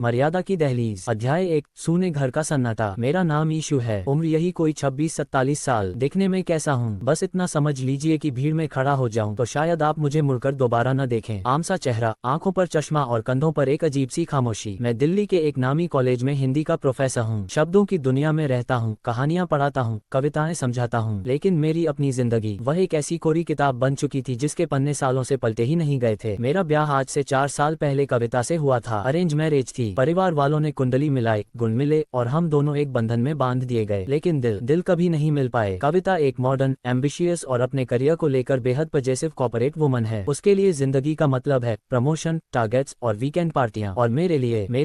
मर्यादा की दहलीज। अध्याय 1। सूने घर का सन्नाटा। मेरा नाम ईशु है। उम्र यही कोई 26-47 साल। दिखने में कैसा हूँ? बस इतना समझ लीजिए कि भीड़ में खड़ा हो जाऊं तो शायद आप मुझे मुड़कर दोबारा न देखें। आम सा चेहरा, आंखों पर चश्मा और कंधों पर एक अजीब सी खामोशी। मैं दिल्ली के एक नामी कॉलेज में हिंदी का प्रोफेसर हूँ। शब्दों की दुनिया में रहता हूँ, कहानियां पढ़ाता हूँ, कविताएं समझाता हूँ, लेकिन मेरी अपनी जिंदगी वह एक ऐसी कोरी किताब बन चुकी थी जिसके पन्ने सालों से पलटे ही नहीं गए थे। मेरा ब्याह आज से 4 साल पहले कविता से हुआ था। अरेंज मैरिज थी। परिवार वालों ने कुंडली मिलाई, गुण मिले और हम दोनों एक बंधन में बांध दिए गए, लेकिन दिल कभी नहीं मिल पाए। कविता एक मॉडर्न, एम्बिशियस और अपने करियर को लेकर बेहद पजेसिव कॉर्पोरेट वुमन है। उसके लिए जिंदगी का मतलब है प्रमोशन, टारगेट्स और वीकेंड पार्टियां। और मेरे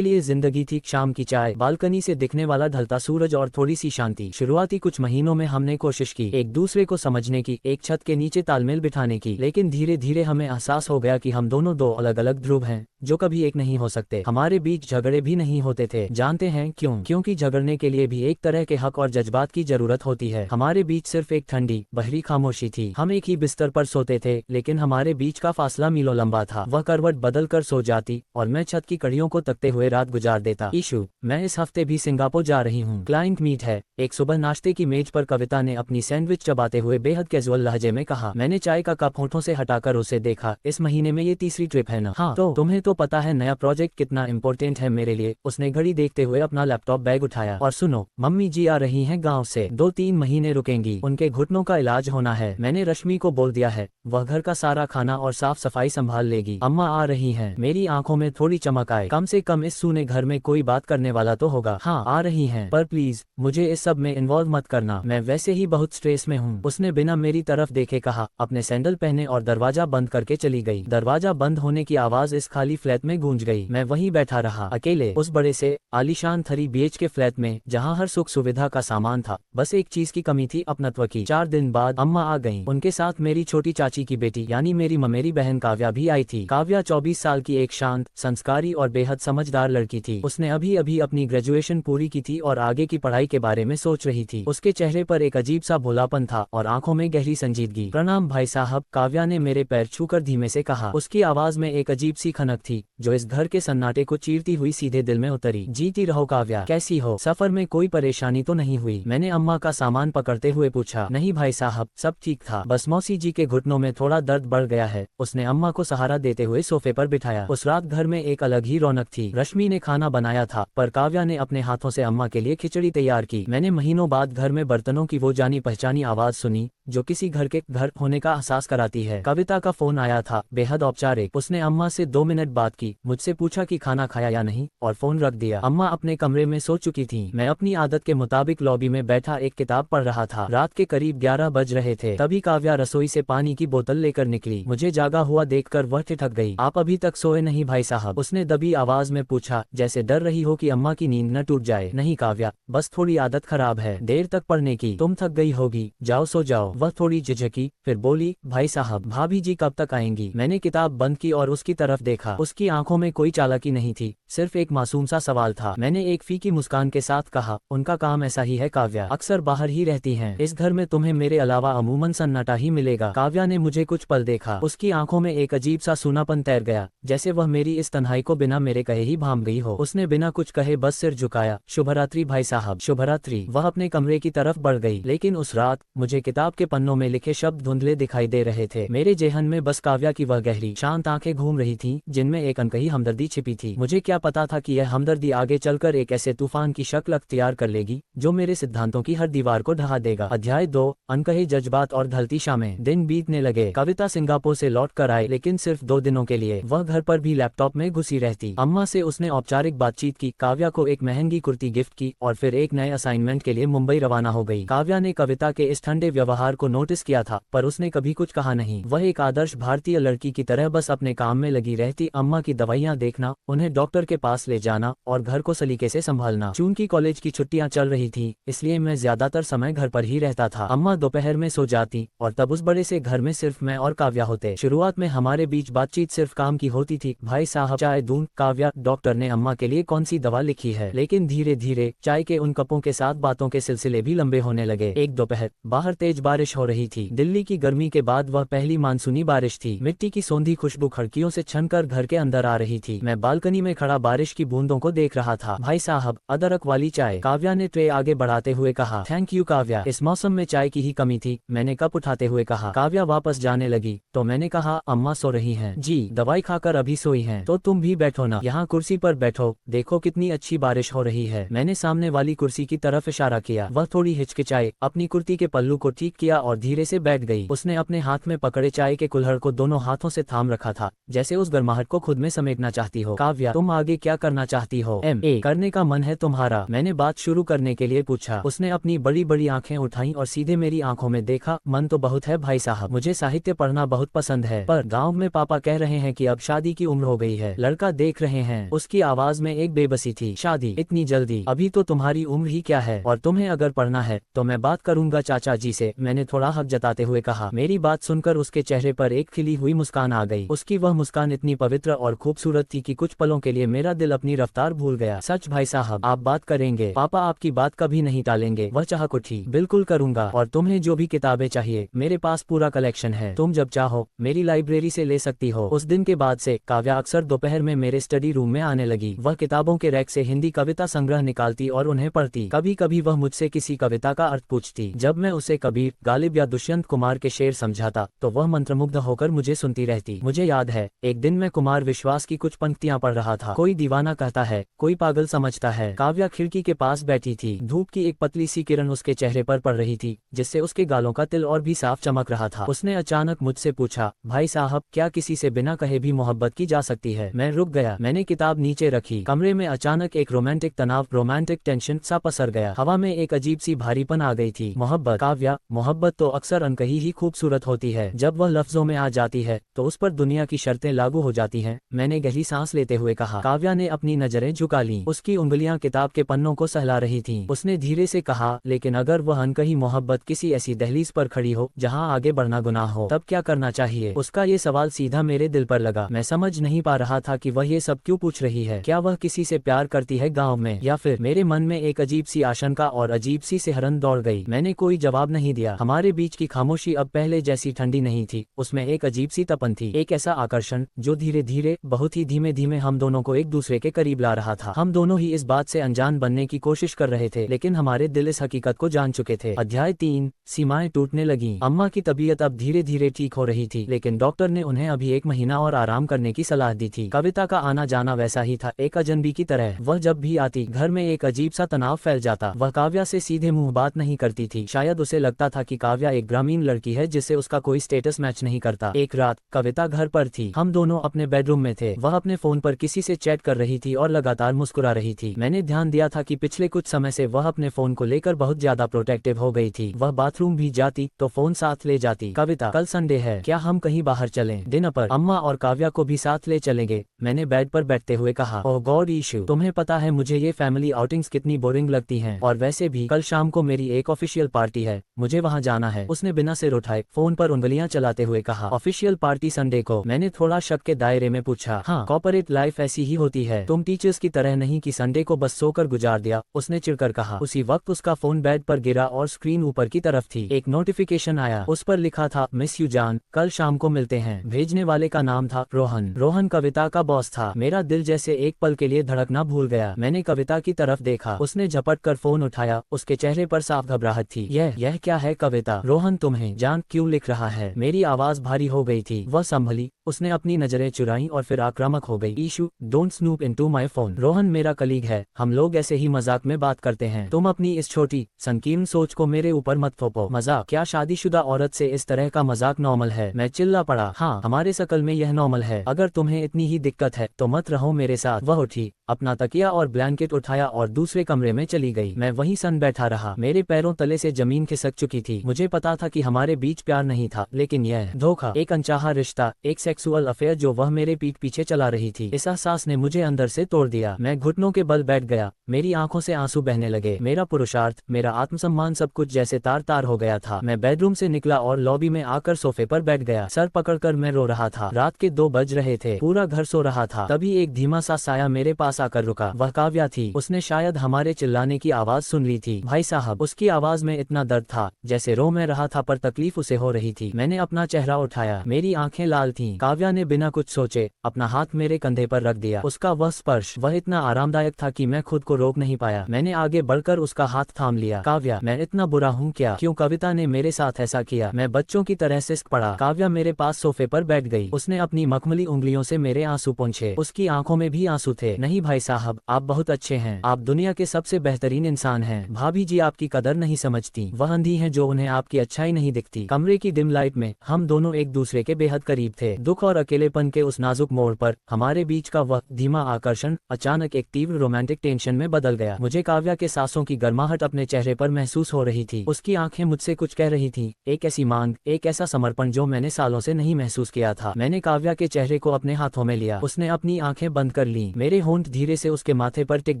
लिए जिंदगी थी शाम की चाय, बालकनी से दिखने वाला ढलता सूरज और थोड़ी सी शांति। शुरुआती कुछ महीनों में हमने कोशिश की एक दूसरे को समझने की, एक छत के नीचे तालमेल बिठाने की, लेकिन धीरे धीरे हमें एहसास हो गया कि हम दोनों दो अलग अलग ध्रुव हैं जो कभी एक नहीं हो सकते। हमारे बीच झगड़े भी नहीं होते थे। जानते हैं क्यों? क्योंकि झगड़ने के लिए भी एक तरह के हक और जज्बात की जरूरत होती है। हमारे बीच सिर्फ एक ठंडी बहरी खामोशी थी। हम एक ही बिस्तर पर सोते थे, लेकिन हमारे बीच का फासला मीलों लंबा था। वह करवट बदल कर सो जाती और मैं छत की कड़ियों को तकते हुए रात गुजार देता। ईशु, मैं इस हफ्ते भी सिंगापुर जा रही हूँ। क्लाइंट मीट है। एक सुबह नाश्ते की मेज पर कविता ने अपनी सैंडविच चबाते हुए बेहद कैजुअल लहजे में कहा। मैंने चाय का कप होठों से हटाकर उसे देखा। इस महीने में ये तीसरी ट्रिप है ना? हाँ, तो तुम्हें तो पता है नया प्रोजेक्ट कितना इम्पोर्टेंट है मेरे लिए। उसने घड़ी देखते हुए अपना लैपटॉप बैग उठाया। और सुनो, मम्मी जी आ रही हैं गांव से। 2-3 महीने रुकेंगी। उनके घुटनों का इलाज होना है। मैंने रश्मि को बोल दिया है, वह घर का सारा खाना और साफ सफाई संभाल लेगी। अम्मा आ रही हैं। मेरी आंखों में थोड़ी चमक आए। कम से कम इस सूने घर में कोई बात करने वाला तो होगा। हाँ, आ रही हैं, पर प्लीज मुझे इस सब में इन्वॉल्व मत करना। मैं वैसे ही बहुत स्ट्रेस में हूँ। उसने बिना मेरी तरफ देखे कहा, अपने सैंडल पहने और दरवाजा बंद करके चली गई। दरवाजा बंद होने की आवाज इस खाली फ्लैट में गूंज गई। मैं वहीं बैठा रहा, अकेले, उस बड़े से आलीशान 3 BHK फ्लैट में जहाँ हर सुख सुविधा का सामान था। बस एक चीज की कमी थी, अपनत्व की। 4 दिन बाद अम्मा आ गईं। उनके साथ मेरी छोटी चाची की बेटी यानी मेरी ममेरी बहन काव्या भी आई थी। काव्या 24 साल की एक शांत, संस्कारी और बेहद समझदार लड़की थी। उसने अभी अभी अपनी ग्रेजुएशन पूरी की थी और आगे की पढ़ाई के बारे में सोच रही थी। उसके चेहरे पर एक अजीब सा भोलापन था और आंखों में गहरी संजीदगी। प्रणाम भाई साहब, काव्या ने मेरे पैर छूकर धीमे से कहा। उसकी आवाज में एक अजीब सी खनक थी जो इस घर के सन्नाटे को चीरती हुई सीधे दिल में उतरी। जीती रहो काव्या, कैसी हो? सफर में कोई परेशानी तो नहीं हुई? मैंने अम्मा का सामान पकड़ते हुए पूछा। नहीं भाई साहब, सब ठीक था, बस मौसी जी के घुटनों में थोड़ा दर्द बढ़ गया है। उसने अम्मा को सहारा देते हुए सोफे पर बिठाया। उस रात घर में एक अलग ही रौनक थी। रश्मि ने खाना बनाया था, पर काव्या ने अपने हाथों से अम्मा के लिए खिचड़ी तैयार की। मैंने महीनों बाद घर में बर्तनों की वो जानी पहचानी आवाज सुनी जो किसी घर के घर होने का एहसास कराती है। कविता का फोन आया था, बेहद औपचारिक। उसने अम्मा से 2 मिनट बात की, मुझसे पूछा कि खाना खाया या नहीं, और फोन रख दिया। अम्मा अपने कमरे में सो चुकी थी। मैं अपनी आदत के मुताबिक लॉबी में बैठा एक किताब पढ़ रहा था। रात के करीब 11 बज रहे थे। तभी काव्या रसोई से पानी की बोतल लेकर निकली। मुझे जागा हुआ देखकर वह ठिठक गई। आप अभी तक सोए नहीं भाई साहब? उसने दबी आवाज में पूछा, जैसे डर रही हो कि अम्मा की नींद न टूट जाए। नहीं काव्या, बस थोड़ी आदत खराब है देर तक पढ़ने की। तुम थक गई होगी, जाओ सो जाओ। वह थोड़ी झिझकी, फिर बोली, भाई साहब, भाभी जी कब तक आएंगी? मैंने किताब बंद की और उसकी तरफ देखा। उसकी आंखों में कोई चालाकी नहीं थी, सिर्फ एक मासूम सा सवाल था। मैंने एक फीकी मुस्कान के साथ कहा, उनका काम ऐसा ही है काव्या, अक्सर बाहर ही रहती हैं। इस घर में तुम्हें मेरे अलावा अमूमन सन्नाटा ही मिलेगा। काव्या ने मुझे कुछ पल देखा। उसकी आंखों में एक अजीब सा सूनापन तैर गया, जैसे वह मेरी इस तन्हाई को बिना मेरे कहे ही भांप गई हो। उसने बिना कुछ कहे बस सिर झुकाया। शुभरात्रि भाई साहब। शुभरात्रि। वह अपने कमरे की तरफ बढ़ गई। लेकिन उस रात मुझे किताब के पन्नों में लिखे शब्द धुंधले दिखाई दे रहे थे। मेरे जेहन में बस काव्या की वह गहरी शांत आंखें घूम रही थीं, जिनमें एक अनकही हमदर्दी छिपी थी। मुझे क्या पता था कि यह हमदर्दी आगे चलकर एक ऐसे तूफान की शक्ल अख्तियार कर लेगी जो मेरे सिद्धांतों की हर दीवार को ढहा देगा। अध्याय 2। अनकहे जज्बात और ढलती शामें। दिन बीतने लगे। कविता सिंगापुर से लौट कर आए, लेकिन सिर्फ 2 दिनों के लिए। वह घर पर भी लैपटॉप में घुसी रहती। अम्मा से उसने औपचारिक बातचीत की, काव्या को एक महंगी कुर्ती गिफ्ट की और फिर एक नए असाइनमेंट के लिए मुंबई रवाना हो गई। काव्या ने कविता के इस ठंडे व्यवहार को नोटिस किया था, पर उसने कभी कुछ कहा नहीं। वह एक आदर्श भारतीय लड़की की तरह बस अपने काम में लगी रहती। अम्मा की दवाइयाँ देखना, उन्हें डॉक्टर के पास ले जाना और घर को सलीके से संभालना। चूंकि कॉलेज की छुट्टियां चल रही थी, इसलिए मैं ज्यादातर समय घर पर ही रहता था। अम्मा दोपहर में सो जाती और तब उस बड़े से घर में सिर्फ मैं और काव्या होते। शुरुआत में हमारे बीच बातचीत सिर्फ काम की होती थी। भाई साहब, चाय दूं? काव्या, डॉक्टर ने अम्मा के लिए कौन सी दवा लिखी है? लेकिन धीरे धीरे चाय के उन कपों के साथ बातों के सिलसिले भी लंबे होने लगे। एक दोपहर बाहर तेज बारिश हो रही थी। दिल्ली की गर्मी के बाद वह पहली मानसूनी बारिश थी। मिट्टी की सौंधी खुशबू खिड़कियों से छनकर घर के के अंदर आ रही थी। मैं बालकनी में खड़ा बारिश की बूंदों को देख रहा था। भाई साहब, अदरक वाली चाय, काव्या ने ट्रे आगे बढ़ाते हुए कहा। थैंक यू काव्या, इस मौसम में चाय की ही कमी थी, मैंने कप उठाते हुए कहा। काव्या वापस जाने लगी तो मैंने कहा, अम्मा सो रही हैं। जी, दवाई खाकर अभी सोई हैं। तो तुम भी बैठो ना, यहाँ कुर्सी पर बैठो, देखो कितनी अच्छी बारिश हो रही है। मैंने सामने वाली कुर्सी की तरफ इशारा किया। वह थोड़ी हिचकिचाई, अपनी कुर्ती के पल्लू को ठीक किया और धीरे से बैठ गई। उसने अपने हाथ में पकड़े चाय के कुल्हड़ को दोनों हाथों से थाम रखा था, जैसे उस गर्माहट को खुद में समेटना चाहती हो। काव्या, तुम आगे क्या करना चाहती हो? MA करने का मन है तुम्हारा? मैंने बात शुरू करने के लिए पूछा। उसने अपनी बड़ी बड़ी आंखें उठाई और सीधे मेरी आंखों में देखा। मन तो बहुत है भाई साहब, मुझे साहित्य पढ़ना बहुत पसंद है, पर गाँव में पापा कह रहे हैं कि अब शादी की उम्र हो गई है। लड़का देख रहे हैं। उसकी आवाज में एक बेबसी थी। शादी इतनी जल्दी? अभी तो तुम्हारी उम्र ही क्या है, और तुम्हें अगर पढ़ना है तो मैं बात करूंगा चाचा जी से, मैंने थोड़ा हक जताते हुए कहा। मेरी बात सुनकर उसके चेहरे पर एक खिली हुई मुस्कान आ गई। उसकी वह मुस्कान इतनी पवित्र और खूबसूरत थी कि कुछ पलों के लिए मेरा दिल अपनी रफ्तार भूल गया। सच भाई साहब, आप बात करेंगे? पापा आपकी बात कभी नहीं टालेंगे। वह चाह उठी। बिल्कुल करूंगा, और तुम्हें जो भी किताबें चाहिए मेरे पास पूरा कलेक्शन है, तुम जब चाहो मेरी लाइब्रेरी से ले सकती हो। उस दिन के बाद से काव्या अक्सर दोपहर में मेरे स्टडी रूम में आने लगी। वह किताबों के रैक से हिंदी कविता संग्रह निकालती और उन्हें पढ़ती। कभी कभी वह मुझसे किसी कविता का अर्थ पूछती। जब मैं उसे कबीर, गालिब या दुष्यंत कुमार के शेर समझाता तो वह मंत्रमुग्ध होकर मुझे सुनती रहती। मुझे याद है, एक दिन मैं कुमार विश्वास की कुछ पंक्तियां पढ़ रहा था। कोई दीवाना कहता है, कोई पागल समझता है। काव्या खिड़की के पास बैठी थी। धूप की एक पतली सी किरण उसके चेहरे पर पड़ रही थी, जिससे उसके गालों का तिल और भी साफ चमक रहा था। उसने अचानक मुझसे पूछा, भाई साहब, क्या किसी से बिना कहे भी मोहब्बत की जा सकती है? मैं रुक गया। मैंने किताब नीचे रखी। कमरे में अचानक एक रोमांटिक तनाव, रोमांटिक टेंशन सा पसर गया। हवा में एक अजीब सी भारीपन आ गई थी। मोहब्बत काव्या, मोहब्बत तो अक्सर अनकही ही खूबसूरत होती है। जब वह लफ्जों में आ जाती है तो उस पर दुनिया की शर्तें लागू हो जाती हैं। मैंने गहरी सांस लेते हुए कहा। काव्या ने अपनी नजरें झुका लीं। उसकी उंगलियां किताब के पन्नों को सहला रही थीं। उसने धीरे से कहा, लेकिन अगर वह अनकही मोहब्बत किसी ऐसी दहलीज पर खड़ी हो जहां आगे बढ़ना गुनाह हो, तब क्या करना चाहिए? उसका ये सवाल सीधा मेरे दिल पर लगा। मैं समझ नहीं पा रहा था कि वह ये सब क्यों पूछ रही है। क्या वह किसी से प्यार करती है गाँव में, या फिर? मेरे मन में एक अजीब सी आशंका और अजीब सी सिहरन दौड़ गई। मैंने कोई जवाब नहीं दिया। हमारे बीच की खामोशी अब पहले जैसी ठंडी नहीं थी, उसमें एक अजीब सी तपन थी, एक ऐसा आकर्षण जो धीरे धीरे, बहुत ही धीमे धीमे हम दोनों को एक दूसरे के करीब ला रहा था। हम दोनों ही इस बात से अनजान बनने की कोशिश कर रहे थे, लेकिन हमारे दिल इस हकीकत को जान चुके थे। अध्याय 3, सीमाएं टूटने लगी। अम्मा की तबीयत अब धीरे धीरे ठीक हो रही थी, लेकिन डॉक्टर ने उन्हें अभी 1 महीना और आराम करने की सलाह दी थी। कविता का आना जाना वैसा ही था, एक अजनबी की तरह। वह जब भी आती, घर में एक अजीब सा तनाव फैल जाता। वह काव्या से सीधे मुंह बात नहीं करती थी। शायद उसे लगता था कि काव्या एक ग्रामीण लड़की है जिससे उसका कोई स्टेटस मैच नहीं करता। एक रात कविता घर पर थी। हम दोनों अपने बेडरूम में थे। वह अपने फोन पर किसी से चैट कर रही थी और लगातार मुस्कुरा रही थी। मैंने ध्यान दिया था कि पिछले कुछ समय से वह अपने फोन को लेकर बहुत ज्यादा प्रोटेक्टिव हो गई थी। वह बाथरूम भी जाती तो फोन साथ ले जाती। कविता, कल संडे है, क्या हम कहीं बाहर चलें? डिनर पर? अम्मा और काव्या को भी साथ ले चलेंगे, मैंने बेड पर बैठते हुए कहा। ओह गॉड ईशू, तुम्हें पता है मुझे ये फैमिली आउटिंग्स कितनी बोरिंग लगती हैं, और वैसे भी कल शाम को मेरी एक ऑफिशियल पार्टी है, मुझे वहाँ जाना है। उसने बिना सिर उठाए फोन पर उंगलियां चलाते हुए कहा। ऑफिशियल पार्टी संडे को? मैंने थोड़ा शक के दायरे में पूछा। हाँ, कॉर्पोरेट लाइफ ऐसी ही होती है, तुम टीचर्स की तरह नहीं कि संडे को बस सोकर गुजार दिया, उसने चिढ़कर कहा। उसी वक्त उसका फोन बेड पर गिरा और स्क्रीन ऊपर की तरफ थी। एक नोटिफिकेशन आया, उस पर लिखा था, मिस यू जान, कल शाम को मिलते हैं। भेजने वाले का नाम था रोहन। रोहन कविता का बॉस था। मेरा दिल जैसे एक पल के लिए धड़कना भूल गया। मैंने कविता की तरफ देखा। उसने झपट कर फोन उठाया। उसके चेहरे पर साफ घबराहट थी। यह क्या है कविता? रोहन तुम्हें जान क्यों लिख रहा है? मेरी आवाज भारी हो गई थी। वह संभली, उसने अपनी नजरें चुराई और फिर आक्रामक हो गई। Ishu, don't snoop into my phone. Rohan मेरा कलीग है, हम लोग ऐसे ही मजाक में बात करते हैं, तुम अपनी इस छोटी संकीर्ण सोच को मेरे ऊपर मत थोपो। मजाक? क्या शादीशुदा औरत से इस तरह का मजाक नॉर्मल है? मैं चिल्ला पड़ा। हाँ, हमारे शकल में यह नॉर्मल है। अगर तुम्हें इतनी ही दिक्कत है तो मत रहो मेरे साथ। वह उठी, अपना तकिया और ब्लैंकेट उठाया और दूसरे कमरे में चली गई। मैं वहीं सन बैठा रहा। मेरे पैरों तले से जमीन खिसक चुकी थी। मुझे पता था कि हमारे बीच प्यार नहीं था, लेकिन यह धोखा, एक अनचाहा रिश्ता, एक सेक्सुअल अफेयर जो वह मेरे पीठ पीछे चला रही थी, इस एहसास ने मुझे अंदर से तोड़ दिया। मैं घुटनों के बल बैठ गया। मेरी आंखों से आंसू बहने लगे। मेरा पुरुषार्थ, मेरा आत्मसम्मान, सब कुछ जैसे तार तार हो गया था। मैं बेडरूम से निकला और लॉबी में आकर सोफे पर बैठ गया। सर पकड़कर मैं रो रहा था। रात के 2 बज रहे थे। पूरा घर सो रहा था। तभी एक धीमा सा साया मेरे पास आकर रुका। वह काव्या थी। उसने शायद हमारे चिल्लाने की आवाज सुन ली थी। भाई साहब, उसकी आवाज में इतना दर्द था जैसे रो मैं रहा था पर तकलीफ उसे हो रही थी। मैंने अपना चेहरा उठाया। मेरी आंखें लाल थीं। काव्या ने बिना कुछ सोचे से अपना हाथ मेरे कंधे पर रख दिया। उसका वह स्पर्श, वह इतना आरामदायक था कि मैं खुद को रोक नहीं पाया। मैंने आगे बढ़कर उसका हाथ थाम लिया। काव्या, मैं इतना बुरा हूँ क्या? क्यों कविता ने मेरे साथ ऐसा किया? मैं बच्चों की तरह सिसक पड़ा। काव्या मेरे पास सोफे पर बैठ गई। उसने अपनी मखमली उंगलियों से मेरे आंसू पोंछे। उसकी आंखों में भी आंसू थे। नहीं भाई साहब, आप बहुत अच्छे हैं। आप दुनिया के सबसे बेहतरीन इंसान हैं। भाभी जी आपकी कदर नहीं समझती। वह अंधी है जो उन्हें आपकी अच्छाई नहीं दिखती। कमरे की डिम लाइट में हम दोनों एक दूसरे के बेहद करीब थे। दुख और अकेलेपन के उस नाजुक मोड़ पर हमारे बीच का वह धीमा आकर्षण अचानक एक तीव्र रोमांटिक टेंशन में बदल गया। मुझे काव्या के सांसों की गर्माहट अपने चेहरे पर महसूस हो रही थी। उसकी आंखें मुझसे कुछ कह रही थीं, एक ऐसी मांग, एक ऐसा समर्पण जो मैंने सालों से नहीं महसूस किया था। मैंने काव्या के चेहरे को अपने हाथों में लिया। उसने अपनी आंखें बंद कर लीं। मेरे होंठ धीरे से उसके माथे पर टिक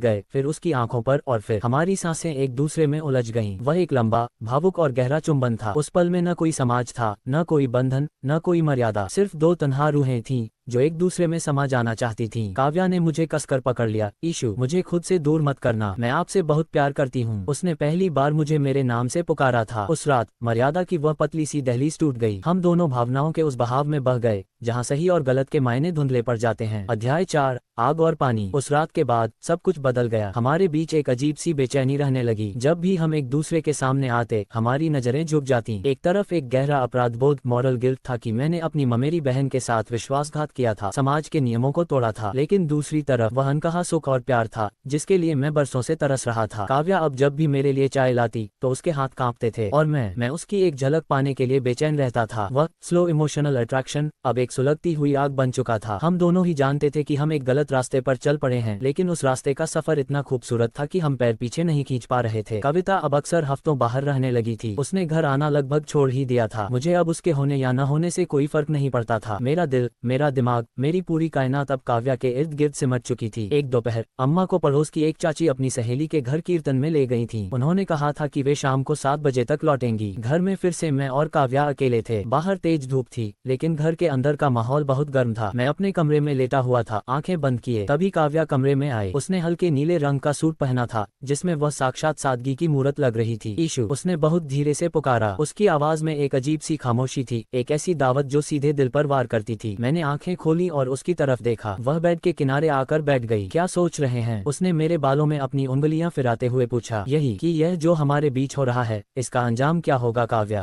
गए, फिर उसकी आंखों पर, और फिर हमारी सांसें एक दूसरे में उलझ गईं। वह एक लंबा, भावुक और गहरा चुंबन था। उस पल में न कोई समाज था, न कोई बंधन, न कोई मर्यादा, सिर्फ दो तन्हा रूहें थीं जो एक दूसरे में समा जाना चाहती थीं। काव्या ने मुझे कसकर पकड़ लिया। ईशु, मुझे खुद से दूर मत करना। मैं आपसे बहुत प्यार करती हूँ। उसने पहली बार मुझे मेरे नाम से पुकारा था। उस रात मर्यादा की वह पतली सी दहलीज टूट गई। हम दोनों भावनाओं के उस बहाव में बह गए जहाँ सही और गलत के मायने धुंधले पड़ जाते हैं। अध्याय 4, आग और पानी। उस रात के बाद सब कुछ बदल गया। हमारे बीच एक अजीब सी बेचैनी रहने लगी। जब भी हम एक दूसरे के सामने आते हमारी नजरें झुक जाती। एक तरफ एक गहरा अपराध बोध, मॉरल गिल्ट था कि मैंने अपनी ममेरी बहन के साथ विश्वासघात किया था, समाज के नियमों को तोड़ा था। लेकिन दूसरी तरफ वह अनकहा सुख और प्यार था जिसके लिए मैं बरसों से तरस रहा था। काव्या अब जब भी मेरे लिए चाय लाती तो उसके हाथ कांपते थे और मैं उसकी एक झलक पाने के लिए बेचैन रहता था। वह स्लो इमोशनल अट्रैक्शन अब एक सुलगती हुई आग बन चुका था। हम दोनों ही जानते थे कि हम एक गलत रास्ते पर चल पड़े हैं, लेकिन उस रास्ते का सफर इतना खूबसूरत था कि हम पैर पीछे नहीं खींच पा रहे थे। कविता अब अक्सर हफ्तों बाहर रहने लगी थी। उसने घर आना लगभग छोड़ ही दिया था। मुझे अब उसके होने या न होने से कोई फर्क नहीं पड़ता था। मेरा दिल, मेरा दिमाग, मेरी पूरी कायनात अब काव्या के इर्द गिर्द सिमट चुकी थी। एक दोपहर अम्मा को पड़ोस की एक चाची अपनी सहेली के घर कीर्तन में ले गई थी। उन्होंने कहा था कि वे शाम को 7 बजे तक लौटेंगी। घर में फिर से मैं और काव्या अकेले थे। बाहर तेज धूप थी, लेकिन घर के अंदर का माहौल बहुत गर्म था। मैं अपने कमरे में लेटा हुआ था, आंखें बंद किए। तभी काव्या कमरे में आई। उसने हल्के नीले रंग का सूट पहना था जिसमें वह साक्षात सादगी की मूरत लग रही थी। ईशु, उसने बहुत धीरे से पुकारा। उसकी आवाज में एक अजीब सी खामोशी थी, एक ऐसी दावत जो सीधे दिल पर वार करती थी। मैंने आंखें खोली और उसकी तरफ देखा। वह बेड के किनारे आकर बैठ गई। क्या सोच रहे हैं? उसने मेरे बालों में अपनी उंगलियां फिराते हुए पूछा। यही कि यह जो हमारे बीच हो रहा है, इसका अंजाम क्या होगा काव्या?